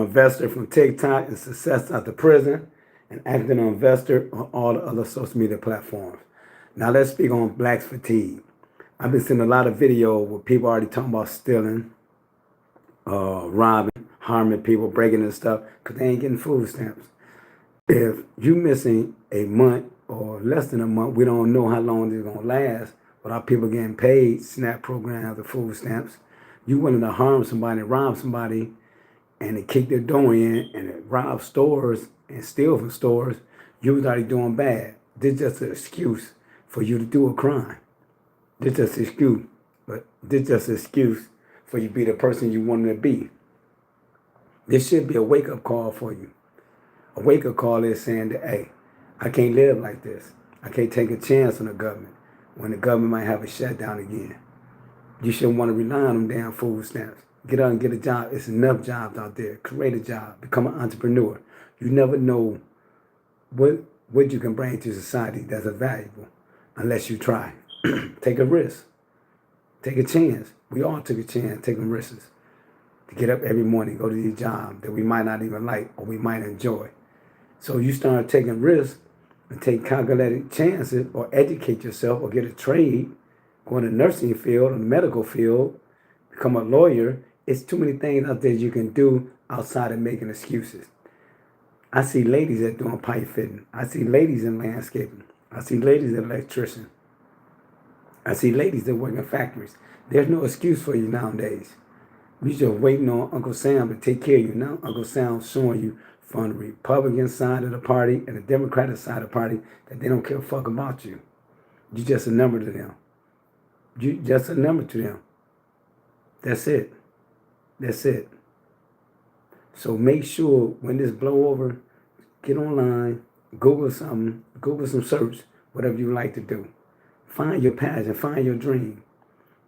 investor from TikTok and Success After Prison, an active investor on all the other social media platforms. Now let's speak on Black fatigue. I've been seeing a lot of video where people already talking about stealing, robbing, harming people, breaking and stuff because they ain't getting food stamps. If you missing a month or less than a month, we don't know how long this is going to last without people getting paid, SNAP programs, the food stamps. You willing to harm somebody, rob somebody, and they kick their door in and they rob stores and steal from stores, you was already doing bad. This is just an excuse for you to do a crime. This is just an excuse, but this is just an excuse for you to be the person you wanted to be. This should be a wake-up call for you. A wake-up call is saying that, hey, I can't live like this. I can't take a chance on the government when the government might have a shutdown again. You shouldn't want to rely on them damn food stamps. Get out and get a job. It's enough jobs out there. Create a job. Become an entrepreneur. You never know what you can bring to society that's valuable unless you try. Take a risk. Take a chance. We all took a chance taking risks to get up every morning, go to these jobs that we might not even like or we might enjoy. So you start taking risks and take calculated chances or educate yourself or get a trade, go in the nursing field or the medical field, become a lawyer. It's too many things out there you can do outside of making excuses. I see ladies that doing pipe fitting. I see ladies in landscaping. I see ladies that electrician. I see ladies that work in factories. There's no excuse for you nowadays. You just waiting on Uncle Sam to take care of you. Now Uncle Sam's showing you from the Republican side of the party and the Democratic side of the party that they don't care a fuck about you. You just a number to them. You just a number to them. That's it. That's it. So make sure when this blow over, get online, Google something, Google some search, whatever you like to do. Find your passion, find your dream.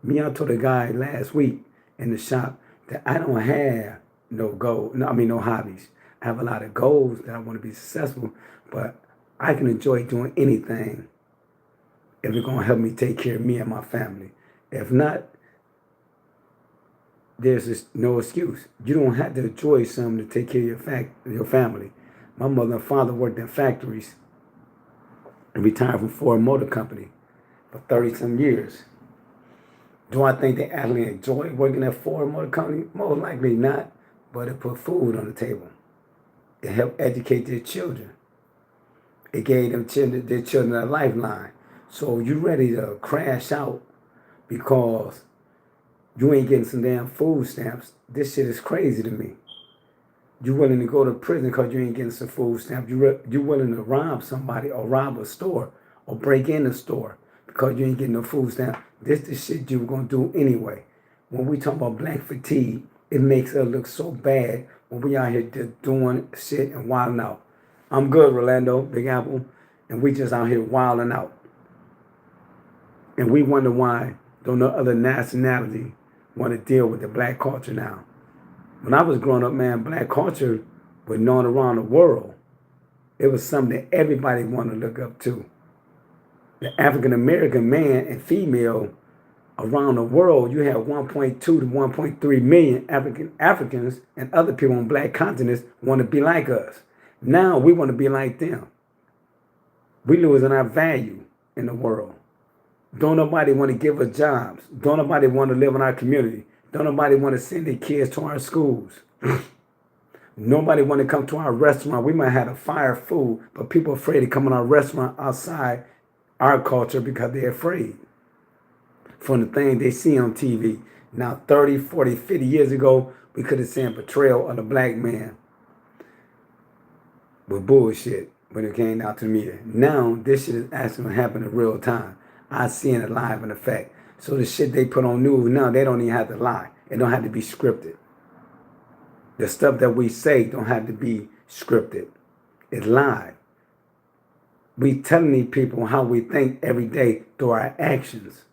Me, I told a guy last week in the shop that I don't have no hobbies. I have a lot of goals that I want to be successful, but I can enjoy doing anything if it's going to help me take care of me and my family. If not, there's no excuse. You don't have to enjoy something to take care of your family. My mother and father worked in factories and retired from Ford Motor Company for 30-some years. Do I think they actually enjoy working at Ford Motor Company? Most likely not, but it put food on the table. It helped educate their children. It gave their children a lifeline. So you ready to crash out because you ain't getting some damn food stamps. This shit is crazy to me. You willing to go to prison because you ain't getting some food stamps. You willing to rob somebody or rob a store or break in a store because you ain't getting no food stamp. This the shit you were going to do anyway. When we talk about Black fatigue, it makes us look so bad when we out here just doing shit and wilding out. I'm good, Rolando, Big Apple, and we just out here wilding out. And we wonder why don't no other nationality want to deal with the black culture now. When I was growing up, man, black culture was known around the world. It was something that everybody wanted to look up to. The African-American man and female around the world, you have 1.2 to 1.3 million Africans and other people on black continents want to be like us. Now we want to be like them. We losing our value in the world. Don't nobody want to give us jobs. Don't nobody want to live in our community. Don't nobody want to send their kids to our schools. Nobody want to come to our restaurant. We might have to fire food, but people are afraid to come in our restaurant outside our culture because they're afraid from the thing they see on TV. Now, 30, 40, 50 years ago, we could have seen portrayal of the black man with bullshit when it came out to the media. Now, this shit is actually happening in real time. I seen it live in effect. So the shit they put on news now, they don't even have to lie. It don't have to be scripted. The stuff that we say don't have to be scripted. It's live. We telling these people how we think every day through our actions.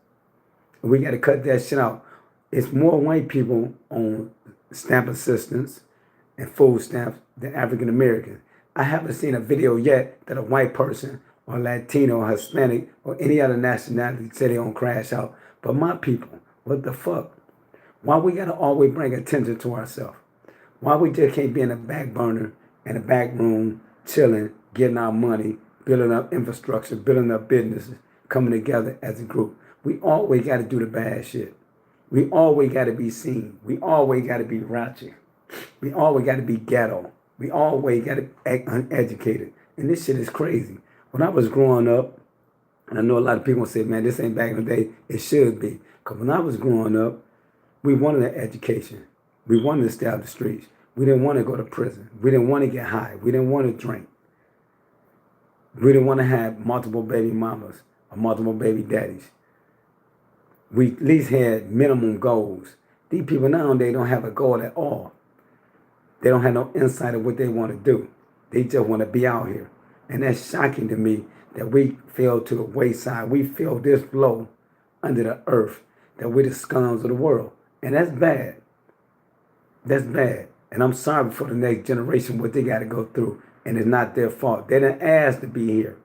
We got to cut that shit out. It's more white people on stamp assistance and food stamps than African Americans. I haven't seen a video yet that a white person or Latino or Hispanic or any other nationality say they don't crash out. But my people, what the fuck? Why we got to always bring attention to ourselves? Why we just can't be in the back burner, in the back room, chilling, getting our money, building up infrastructure, building up businesses, coming together as a group. We always got to do the bad shit. We always got to be seen. We always got to be ratchet. We always got to be ghetto. We always got to act uneducated. And this shit is crazy. When I was growing up, and I know a lot of people say, man, this ain't back in the day. It should be. Because when I was growing up, we wanted an education. We wanted to stay out the streets. We didn't want to go to prison. We didn't want to get high. We didn't want to drink. We didn't want to have multiple baby mamas or multiple baby daddies. We at least had minimum goals. These people nowadays don't have a goal at all. They don't have no insight of what they want to do. They just want to be out here. And that's shocking to me that we fell to the wayside. We fell this low under the earth that we're the scums of the world. And that's bad. That's bad. And I'm sorry for the next generation what they got to go through. And it's not their fault. They didn't ask to be here.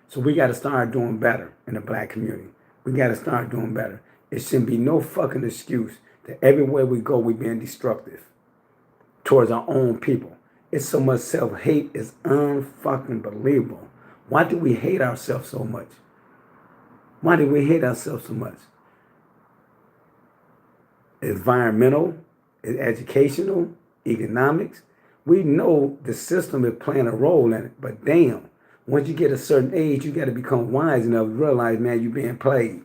So we got to start doing better in the black community. We got to start doing better. It shouldn't be no fucking excuse that everywhere we go, we're being destructive towards our own people. It's so much self-hate. It's unfucking believable. Why do we hate ourselves so much? Why do we hate ourselves so much? Environmental, educational, economics. We know the system is playing a role in it, but damn, once you get a certain age, you got to become wise enough to realize, man, you're being played.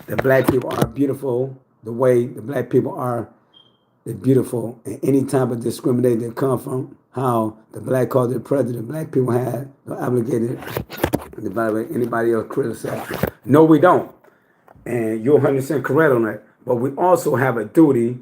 The black people are beautiful. The way the black people are is beautiful. And any type of discrimination that come from how the black culture president, black people had no obligated to evaluate anybody else criticize. No, we don't. And you're 100% correct on that. But we also have a duty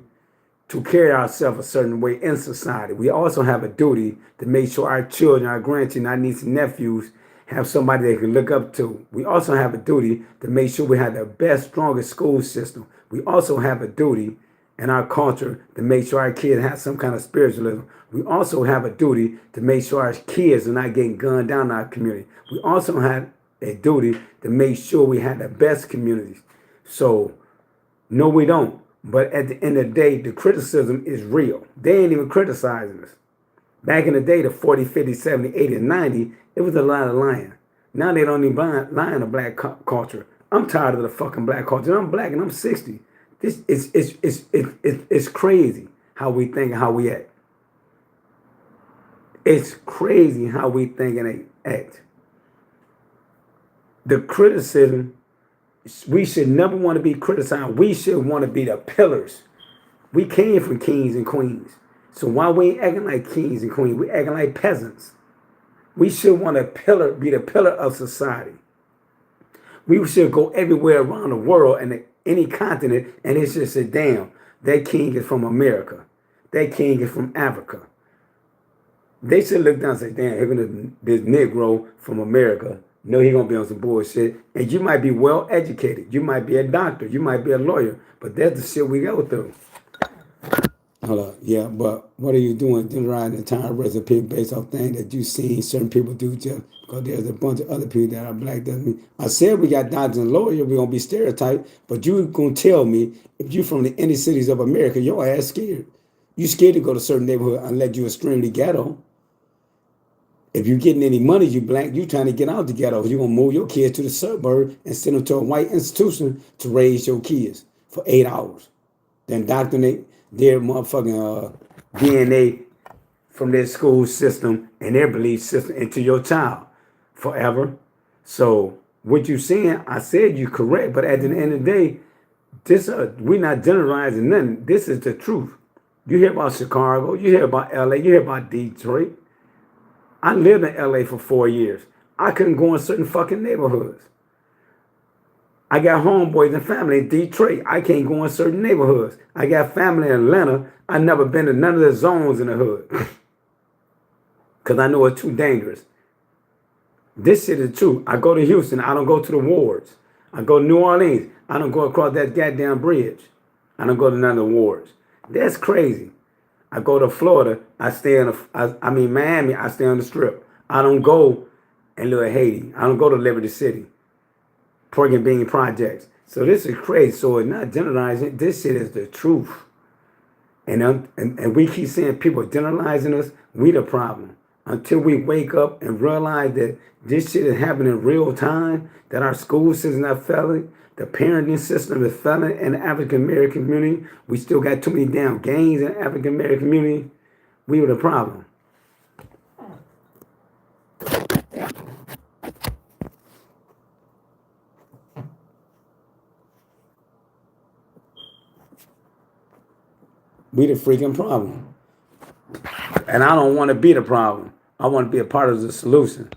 to carry ourselves a certain way in society. We also have a duty to make sure our children, our grandchildren, our nieces and nephews have somebody they can look up to. We also have a duty to make sure we have the best, strongest school system. We also have a duty in our culture to make sure our kids have some kind of spiritualism. We also have a duty to make sure our kids are not getting gunned down in our community. We also have a duty to make sure we have the best communities. So, no, we don't. But at the end of the day, the criticism is real. They ain't even criticizing us. Back in the day, the 40, 50, 70, 80, and 90, it was a lot of lying. Now they don't even lie in the black culture. I'm tired of the fucking black culture. I'm black and I'm 60. This it's crazy how we think and how we act. It's crazy how we think and act. The criticism, we should never want to be criticized. We should want to be the pillars. We came from kings and queens. So why we ain't acting like kings and queens? We acting like peasants. We should want to be the pillar of society. We should go everywhere around the world and any continent, and it should say, damn, that king is from America. That king is from Africa. They should look down and say, damn, here comes this Negro from America. No, he gonna be on some bullshit. And you might be well educated. You might be a doctor. You might be a lawyer. But that's the shit we go through. Hold up. Yeah, but what are you doing? Generalizing the entire race of people based off things that you seen certain people do just because there's a bunch of other people that are black. Doesn't mean I said we got doctors and lawyers, we're gonna be stereotyped, but you gonna tell me if you from the inner cities of America, your ass scared. You scared to go to certain neighborhood unless you're extremely ghetto. If you're getting any money, you black, you trying to get out the ghetto. You're going to move your kids to the suburb and send them to a white institution to raise your kids for 8 hours. Then indoctrinate their motherfucking DNA from their school system and their belief system into your child forever. So what you saying, I said you correct, but at the end of the day, this we're not generalizing nothing. This is the truth. You hear about Chicago, you hear about LA, you hear about Detroit. I lived in LA for 4 years. I couldn't go in certain fucking neighborhoods. I got homeboys and family in Detroit. I can't go in certain neighborhoods. I got family in Atlanta. I never been to none of the zones in the hood. Because I know it's too dangerous. This shit is true. I go to Houston. I don't go to the wards. I go to New Orleans. I don't go across that goddamn bridge. I don't go to none of the wards. That's crazy. I go to Florida, I stay in Miami, I stay on the Strip. I don't go in Little Haiti. I don't go to Liberty City, Pork and Bean Projects. So this is crazy. So it's not generalizing. This shit is the truth. And we keep seeing people generalizing us. We the problem. Until we wake up and realize that this shit is happening in real time, that our school system is failing, the parenting system is failing in the African American community. We still got too many damn gangs in the African American community. We were the problem. We the freaking problem. And I don't want to be the problem. I want to be a part of the solution.